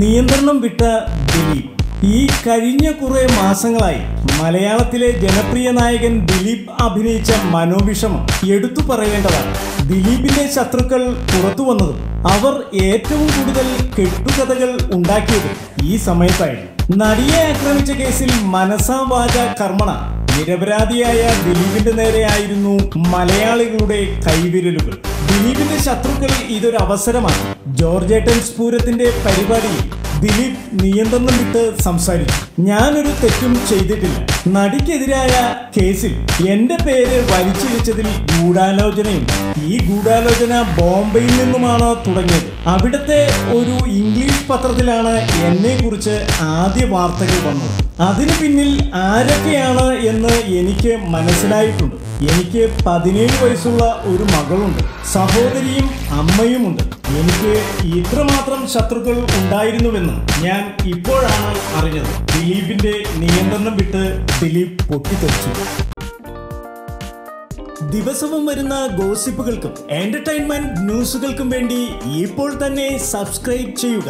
നിയന്ത്രണം വിട്ട ദിലീപ്. ഈ കഴിഞ്ഞ കുറെ മാസങ്ങളായി മലയാളത്തിലെ ജനപ്രിയ നായകൻ ദിലീപ് അഭിനയിച്ച മനോവിഷമം എടുത്തു പറയേണ്ടതാണ്. ദിലീപിന്റെ ശത്രുക്കൾ പുറത്തു വന്നതും അവർ ഏറ്റവും കൂടുതൽ കെട്ടുകഥകൾ ഉണ്ടാക്കിയതും ഈ സമയത്തായിരുന്നു. നടിയെ ആക്രമിച്ച കേസിൽ മനസാ വാച കർമ്മണ നിരപരാധിയായ ദിലീപിന്റെ നേരെയായിരുന്നു മലയാളികളുടെ കൈവിരലുകൾ. ദിലീപിന്റെ ശത്രുക്കൾ ഇതൊരു അവസരമാണ്. ജോർജേട്ടൻ സ്ഫൂരത്തിന്റെ പരിപാടിയിൽ ദിലീപ് നിയന്ത്രണം വിട്ട് സംസാരിച്ചു. ഞാനൊരു തെറ്റും ചെയ്തിട്ടില്ല. നടിക്കെതിരായ കേസിൽ എന്റെ പേര് വലിച്ചിഴച്ചതിൽ ഗൂഢാലോചനയുണ്ട്. ഈ ഗൂഢാലോചന ബോംബെയിൽ നിന്നുമാണ് തുടങ്ങിയത്. അവിടുത്തെ ഒരു ഇംഗ്ലീഷ് പത്രത്തിലാണ് എന്നെ കുറിച്ച് ആദ്യ വാർത്തകൾ വന്നത്. അതിനു പിന്നിൽ ആരൊക്കെയാണ് എന്ന് എനിക്ക് മനസ്സിലായിട്ടുണ്ട്. എനിക്ക് 17 വയസ്സുള്ള ഒരു മകളുണ്ട്, സഹോദരിയും അമ്മയുമുണ്ട്. എനിക്ക് ഇത്രമാത്രം ശത്രുക്കൾ ഉണ്ടായിരുന്നുവെന്ന് ഞാൻ ഇപ്പോഴാണ് അറിഞ്ഞത്. ദിലീപിന്റെ നിയന്ത്രണം വിട്ട് ദിലീപ് പൊട്ടിത്തെറിച്ചു. ദിവസവും വരുന്ന ഗോസിപ്പുകൾക്കും എന്റർടൈൻമെന്റ് ന്യൂസുകൾക്കും വേണ്ടി ഇപ്പോൾ തന്നെ സബ്സ്ക്രൈബ് ചെയ്യുക.